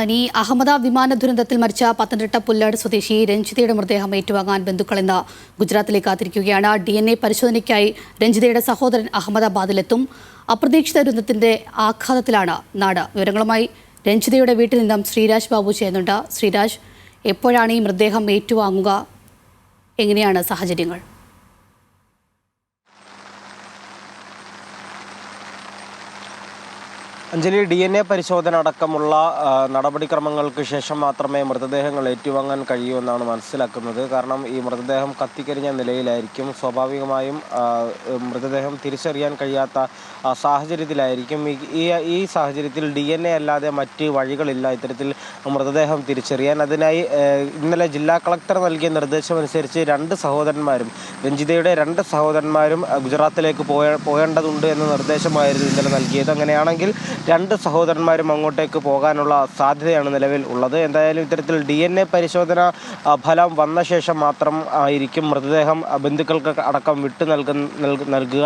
ഇനി അഹമ്മദാബാദ് വിമാന ദുരന്തത്തിൽ മരിച്ച പത്തനംതിട്ട പുല്ലാട് സ്വദേശി രഞ്ജിതയുടെ മൃതദേഹം ഏറ്റുവാങ്ങാൻ ബന്ധുക്കൾ ഇന്ന് ഗുജറാത്തിലേക്ക് കാത്തിരിക്കുകയാണ്. DNA പരിശോധനയ്ക്കായി രഞ്ജിതയുടെ സഹോദരൻ അഹമ്മദാബാദിലെത്തും. അപ്രതീക്ഷിത ദുരന്തത്തിന്റെ ആഘാതത്തിലാണ് നാട്. വിവരങ്ങളുമായി രഞ്ജിതയുടെ വീട്ടിൽ നിന്നും ശ്രീരാജ് ബാബു ചെയ്യുന്നുണ്ട്. ശ്രീരാജ്, എപ്പോഴാണ് ഈ മൃതദേഹം ഏറ്റുവാങ്ങുക? എങ്ങനെയാണ് സാഹചര്യങ്ങൾ? അഞ്ജലി, DNA പരിശോധന അടക്കമുള്ള നടപടിക്രമങ്ങൾക്ക് ശേഷം മാത്രമേ മൃതദേഹങ്ങൾ ഏറ്റുവാങ്ങാൻ കഴിയൂവെന്നാണ് മനസ്സിലാക്കുന്നത്. കാരണം ഈ മൃതദേഹം കത്തിക്കരിഞ്ഞ നിലയിലായിരിക്കും. സ്വാഭാവികമായും മൃതദേഹം തിരിച്ചറിയാൻ കഴിയാത്ത സാഹചര്യത്തിലായിരിക്കും. ഈ സാഹചര്യത്തിൽ DNA അല്ലാതെ മറ്റ് വഴികളില്ല ഇത്തരത്തിൽ മൃതദേഹം തിരിച്ചറിയാൻ. അതിനായി ഇന്നലെ ജില്ലാ കളക്ടർ നൽകിയ നിർദ്ദേശമനുസരിച്ച് രഞ്ജിതയുടെ രണ്ട് സഹോദരന്മാരും ഗുജറാത്തിലേക്ക് പോകേണ്ടതുണ്ട് എന്ന നിർദ്ദേശമായിരുന്നു ഇന്നലെ നൽകിയത്. അങ്ങനെയാണെങ്കിൽ രണ്ട് സഹോദരന്മാരും അങ്ങോട്ടേക്ക് പോകാനുള്ള സാധ്യതയാണ് നിലവിൽ ഉള്ളത്. എന്തായാലും ഇത്തരത്തിൽ DNA പരിശോധന ഫലം വന്ന ശേഷം മാത്രം ആയിരിക്കും മൃതദേഹം ബന്ധുക്കൾക്ക് അടക്കം വിട്ടു നൽകുക.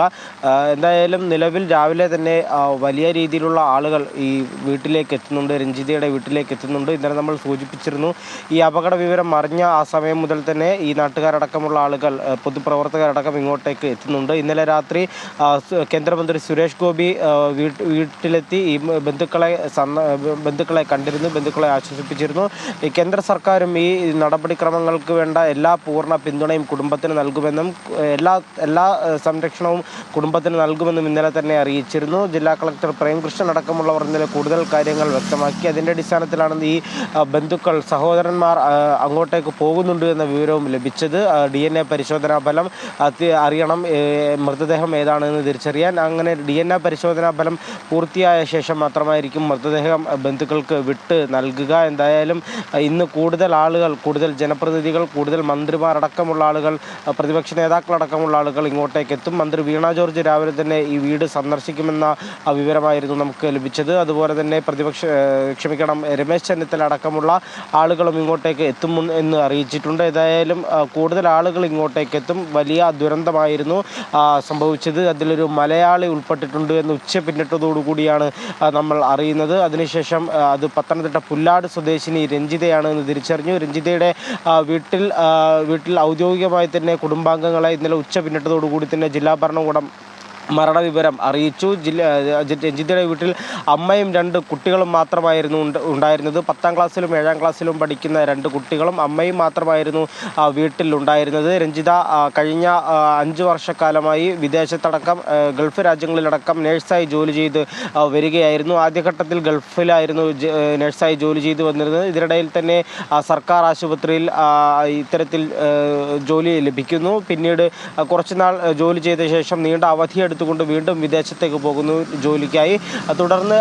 എന്തായാലും നിലവിൽ രാവിലെ തന്നെ വലിയ രീതിയിലുള്ള ആളുകൾ ഈ വീട്ടിലേക്ക് എത്തുന്നുണ്ട്, രഞ്ജിതയുടെ വീട്ടിലേക്ക് എത്തുന്നുണ്ട്. ഇന്നലെ നമ്മൾ സൂചിപ്പിച്ചിരുന്നു, ഈ അപകട വിവരം അറിഞ്ഞ ആ സമയം മുതൽ തന്നെ ഈ നാട്ടുകാരടക്കമുള്ള ആളുകൾ, പൊതുപ്രവർത്തകരടക്കം ഇങ്ങോട്ടേക്ക് എത്തുന്നുണ്ട്. ഇന്നലെ രാത്രി കേന്ദ്രമന്ത്രി സുരേഷ് ഗോപി വീട്ടിലെത്തി ഈ ബന്ധുക്കളെ കണ്ടിരുന്നു, ബന്ധുക്കളെ ആശ്വസിപ്പിച്ചിരുന്നു. ഈ കേന്ദ്ര സർക്കാരും ഈ നടപടിക്രമങ്ങൾക്ക് വേണ്ട എല്ലാ പൂർണ്ണ പിന്തുണയും കുടുംബത്തിന് നൽകുമെന്നും എല്ലാ സംരക്ഷണവും കുടുംബത്തിന് നൽകുമെന്നും ഇന്നലെ തന്നെ അറിയിച്ചിരുന്നു. ജില്ലാ കളക്ടർ പ്രേംകൃഷ്ണൻ അടക്കമുള്ളവർ ഇന്നലെ കൂടുതൽ കാര്യങ്ങൾ വ്യക്തമാക്കി. അതിൻ്റെ അടിസ്ഥാനത്തിലാണ് ഈ ബന്ധുക്കൾ, സഹോദരന്മാർ അങ്ങോട്ടേക്ക് പോകുന്നുണ്ട് എന്ന വിവരവും ലഭിച്ചത്. DNA പരിശോധനാ ഫലം അറിയണം, മൃതദേഹം ഏതാണെന്ന് തിരിച്ചറിയാൻ. അങ്ങനെ DNA പരിശോധനാ ഫലം പൂർത്തിയായ ശേഷം മാത്രമായിരിക്കും മൃതദേഹം ബന്ധുക്കൾക്ക് വിട്ട് നൽകുക. എന്തായാലും ഇന്ന് കൂടുതൽ ആളുകൾ, കൂടുതൽ ജനപ്രതിനിധികൾ, കൂടുതൽ മന്ത്രിമാരടക്കമുള്ള ആളുകൾ, പ്രതിപക്ഷ നേതാക്കളടക്കമുള്ള ആളുകൾ ഇങ്ങോട്ടേക്ക് എത്തും. മന്ത്രി വീണ ജോർജ് രാവിലെ തന്നെ ഈ വീട് സന്ദർശിക്കുമെന്ന വിവരമായിരുന്നു നമുക്ക് ലഭിച്ചത്. അതുപോലെ തന്നെ രമേശ് ചെന്നിത്തല അടക്കമുള്ള ആളുകളും ഇങ്ങോട്ടേക്ക് എത്തും എന്ന് അറിയിച്ചിട്ടുണ്ട്. ഏതായാലും കൂടുതൽ ആളുകൾ ഇങ്ങോട്ടേക്ക് എത്തും. വലിയ ദുരന്തമായിരുന്നു സംഭവിച്ചത്. അതിലൊരു മലയാളി ഉൾപ്പെട്ടിട്ടുണ്ട് എന്ന് പിന്നിട്ടതോടുകൂടിയാണ് നമ്മൾ അറിയുന്നത്. അതിനുശേഷം അത് പത്തനംതിട്ട പുല്ലാട് സ്വദേശിനി രഞ്ജിതയാണ് എന്ന് തിരിച്ചറിഞ്ഞു. രഞ്ജിതയുടെ വീട്ടിൽ ഔദ്യോഗികമായി തന്നെ കുടുംബാംഗങ്ങളെ ഇന്നലെ പിന്നിട്ടതോടുകൂടി തന്നെ ജില്ലാ ഭരണകൂടം മരണവിവരം അറിയിച്ചു. രഞ്ജിതയുടെ വീട്ടിൽ അമ്മയും രണ്ട് കുട്ടികളും മാത്രമായിരുന്നു ഉണ്ടായിരുന്നത്. 10ാം ക്ലാസ്സിലും 7ാം ക്ലാസ്സിലും പഠിക്കുന്ന രണ്ട് കുട്ടികളും അമ്മയും മാത്രമായിരുന്നു വീട്ടിൽ ഉണ്ടായിരുന്നത്. രഞ്ജിത കഴിഞ്ഞ 5 വർഷക്കാലമായി വിദേശത്തടക്കം ഗൾഫ് രാജ്യങ്ങളിലടക്കം നേഴ്സായി ജോലി ചെയ്ത് വരികയായിരുന്നു. ആദ്യഘട്ടത്തിൽ ഗൾഫിലായിരുന്നു നേഴ്സായി ജോലി ചെയ്ത് വന്നിരുന്നത്. ഇതിനിടയിൽ തന്നെ സർക്കാർ ആശുപത്രിയിൽ ഇത്തരത്തിൽ ജോലി ലഭിക്കുന്നു. പിന്നീട് കുറച്ചുനാൾ ജോലി ചെയ്ത ശേഷം നീണ്ട അവധിയെടുത്തുകൊണ്ട് വീണ്ടും വിദേശത്തേക്ക് പോകുന്നു ജോലിക്കായി. തുടർന്ന്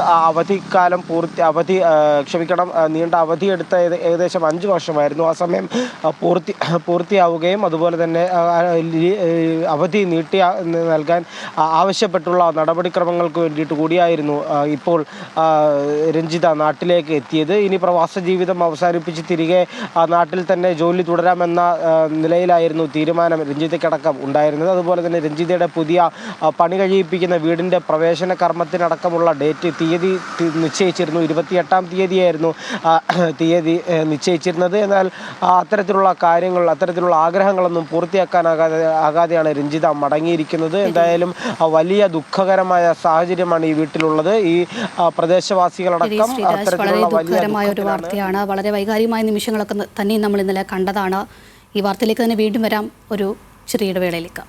നീണ്ട അവധിയെടുത്ത ഏകദേശം 5 വർഷമായിരുന്നു. ആ സമയം പൂർത്തിയാവുകയും അതുപോലെ തന്നെ അവധി നീട്ടി നൽകാൻ ആവശ്യപ്പെട്ടുള്ള നടപടിക്രമങ്ങൾക്ക് വേണ്ടിയിട്ട് കൂടിയായിരുന്നു ഇപ്പോൾ രഞ്ജിത നാട്ടിലേക്ക് എത്തിയത്. ഇനി പ്രവാസ ജീവിതം അവസാനിപ്പിച്ച് തിരികെ നാട്ടിൽ തന്നെ ജോലി തുടരാമെന്ന നിലയിലായിരുന്നു തീരുമാനം രഞ്ജിതയ്ക്കടക്കം ഉണ്ടായിരുന്നത്. അതുപോലെ തന്നെ രഞ്ജിതയുടെ പുതിയ പണി കഴിയിപ്പിക്കുന്ന വീടിൻ്റെ പ്രവേശന കർമ്മത്തിനടക്കമുള്ള തീയതി നിശ്ചയിച്ചിരുന്നു. 28ാം തീയതിയായിരുന്നു നിശ്ചയിച്ചിരുന്നത്. എന്നാൽ അത്തരത്തിലുള്ള ആഗ്രഹങ്ങളൊന്നും പൂർത്തിയാക്കാനാകാതെയാണ് രഞ്ജിത മടങ്ങിയിരിക്കുന്നത്. എന്തായാലും വലിയ ദുഃഖകരമായ സാഹചര്യമാണ് ഈ വീട്ടിലുള്ളത്. ഈ പ്രദേശവാസികളടക്കം ദുഃഖകരമായ ഒരു വാർത്തയാണ്. വളരെ വൈകാരികമായ നിമിഷങ്ങളൊക്കെ തന്നെ നമ്മൾ ഇന്നലെ കണ്ടതാണ്. ഈ വാർത്തയിലേക്ക് തന്നെ വീണ്ടും വരാം, ഒരു ചെറിയ ഇടവേളയിലേക്ക്.